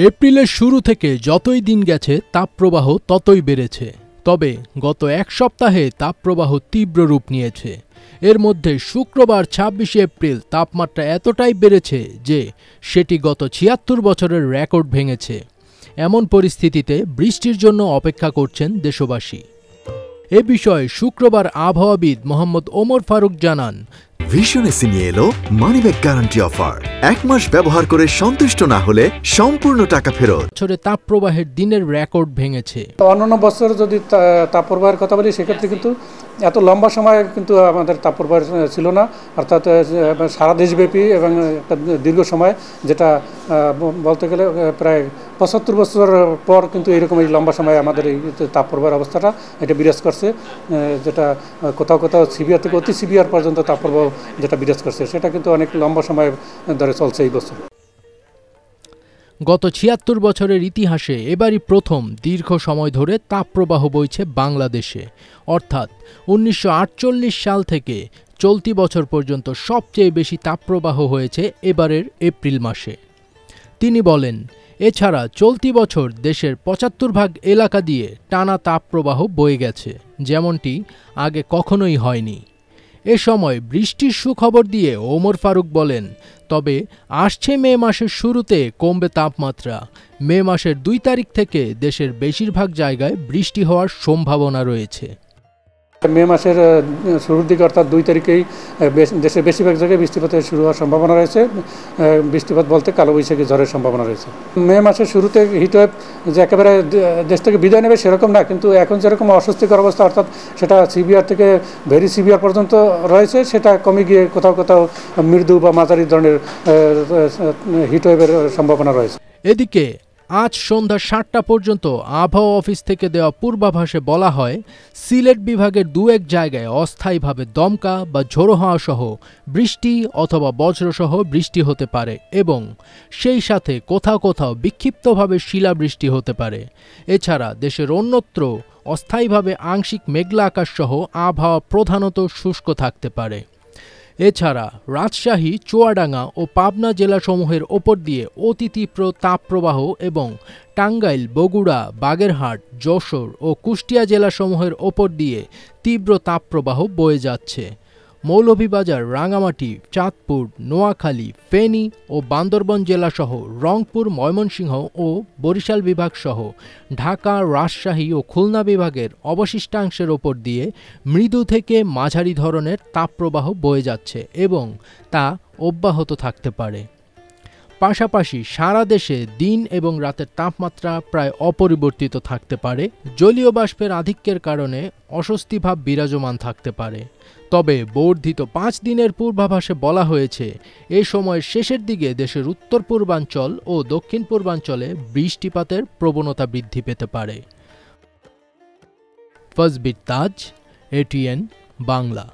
এপ্রিলের শুরু থেকে যতই দিন গেছে তাপপ্রবাহ ততই বেড়েছে। তবে গত এক সপ্তাহে তাপপ্রবাহ তীব্র রূপ নিয়েছে। এর মধ্যে শুক্রবার ২৬ এপ্রিল তাপমাত্রা এতটাই বেড়েছে যে সেটি গত ৭৬ বছরের রেকর্ড ভেঙেছে। এমন পরিস্থিতিতে বৃষ্টির জন্য অপেক্ষা করছেন দেশবাসী। এ বিষয়ে শুক্রবার আবহাওয়াবিদ মোহাম্মদ ওমর ফারুক জানান, ভিশন এসি নিয়ে এলো মানিব্যাগ গ্যারান্টি অফার। ১ মাস ব্যবহার করে সন্তুষ্ট না হলে সম্পূর্ণ টাকা ফেরত। বছরে তাপপ্রবাহের দিনের রেকর্ড ভেঙেছে। অন্যান্য বছর যদি তাপপ্রবাহের কথা বলি, সেক্ষেত্রে কিন্তু এত লম্বা সময় কিন্তু আমাদের তাপপ্রবাহ ছিল না, অর্থাৎ সারা দেশব্যাপী এবং একটা দীর্ঘ সময়, যেটা বলতে গেলে প্রায় ৭৫ বছর পর কিন্তু এরকম এই লম্বা সময় আমাদের এই তাপপ্রবাহের অবস্থাটা এটা বিরাজ করছে, যেটা কোথাও কোথাও সিভিয়ার থেকে অতি সিভিয়ার পর্যন্ত তাপপ্রবাহ যেটা বিরাজ করছে, সেটা কিন্তু অনেক লম্বা সময় ধরে চলছে এই বছর। গত ৭৬ বছরের ইতিহাসে এবারই প্রথম দীর্ঘ সময় ধরে তাপপ্রবাহ বইছে বাংলাদেশে, অর্থাৎ ১৯৪৮ সাল থেকে চলতি বছর পর্যন্ত সবচেয়ে বেশি তাপপ্রবাহ হয়েছে এবারের এপ্রিল মাসে। তিনি বলেন, এছাড়া চলতি বছর দেশের ৭৫% এলাকা দিয়ে টানা তাপপ্রবাহ বয়ে গেছে, যেমনটি আগে কখনোই হয়নি। এ সময় বৃষ্টির সুখবর দিয়ে ওমর ফারুক বলেন, তবে আসছে মে মাসের শুরুতে কমবে তাপমাত্রা। মে মাসের ২ তারিখ থেকে দেশের বেশিরভাগ জায়গায় বৃষ্টি হওয়ার সম্ভাবনা রয়েছে। মে মাসের শুরুর দিকে অর্থাৎ ২ তারিখেই দেশের বেশিরভাগ জায়গায় বৃষ্টিপাতের শুরু হওয়ার সম্ভাবনা রয়েছে। বৃষ্টিপাত বলতে কালবৈশাখী ঝড়ের সম্ভাবনা রয়েছে। মে মাসের শুরুতে হিটওয়েভ যে একেবারে দেশ থেকে বিদায় নেবে সেরকম না, কিন্তু এখন যেরকম অস্বস্তিকর অবস্থা, অর্থাৎ সেটা সিভিয়ার থেকে ভেরি সিভিয়ার পর্যন্ত রয়েছে, সেটা কমে গিয়ে কোথাও কোথাও মৃদু বা মাঝারি ধরনের হিটওয়েভের সম্ভাবনা রয়েছে। এদিকে আজ সন্ধ্যা ৭টা পর্যন্ত আবহাওয়া অফিস থেকে দেওয়া পূর্বাভাসে বলা হয়, সিলেট বিভাগের ২-১ জায়গায় অস্থায়ীভাবে দমকা বা ঝোড়ো হাওয়া সহ বৃষ্টি অথবা বজ্রসহ বৃষ্টি হতে পারে এবং সেই সাথে কোথাও কোথাও বিক্ষিপ্তভাবে শিলাবৃষ্টি হতে পারে। এছাড়া দেশের অন্যত্র অস্থায়ীভাবে আংশিক মেঘলা আকাশ সহ আবহাওয়া প্রধানত শুষ্ক থাকতে পারে। এছাড়া রাজশাহী, চুয়াডাঙ্গা ও পাবনা জেলাসমূহের ওপর দিয়ে অতি তীব্র তাপপ্রবাহ এবং টাঙ্গাইল, বগুড়া, বাগেরহাট, যশোর ও কুষ্টিয়া জেলাসমূহের ওপর দিয়ে তীব্র তাপপ্রবাহ বয়ে যাচ্ছে। মৌলভীবাজার, রাঙামাটি, চাঁদপুর, নোয়াখালী, ফেনী ও বান্দরবান জেলাসহ রংপুর, ময়মনসিংহ ও বরিশাল বিভাগসহ ঢাকা, রাজশাহী ও খুলনা বিভাগের অবশিষ্টাংশের ওপর দিয়ে মৃদু থেকে মাঝারি ধরনের তাপপ্রবাহ বয়ে যাচ্ছে এবং তা অব্যাহত থাকতে পারে। পাশাপাশি সারা দেশে দিন এবং রাতের তাপমাত্রা প্রায় অপরিবর্তিত থাকতে পারে। জলীয় বাষ্পের আধিক্যের কারণে অস্বস্তিভাব বিরাজমান থাকতে পারে। তবে বর্ধিত ৫ দিনের পূর্বাভাসে বলা হয়েছে, এ সময়ের শেষের দিকে দেশের উত্তর পূর্বাঞ্চল ও দক্ষিণ পূর্বাঞ্চলে বৃষ্টিপাতের প্রবণতা বৃদ্ধি পেতে পারে। ফজবির তাজ, এটিএন বাংলা।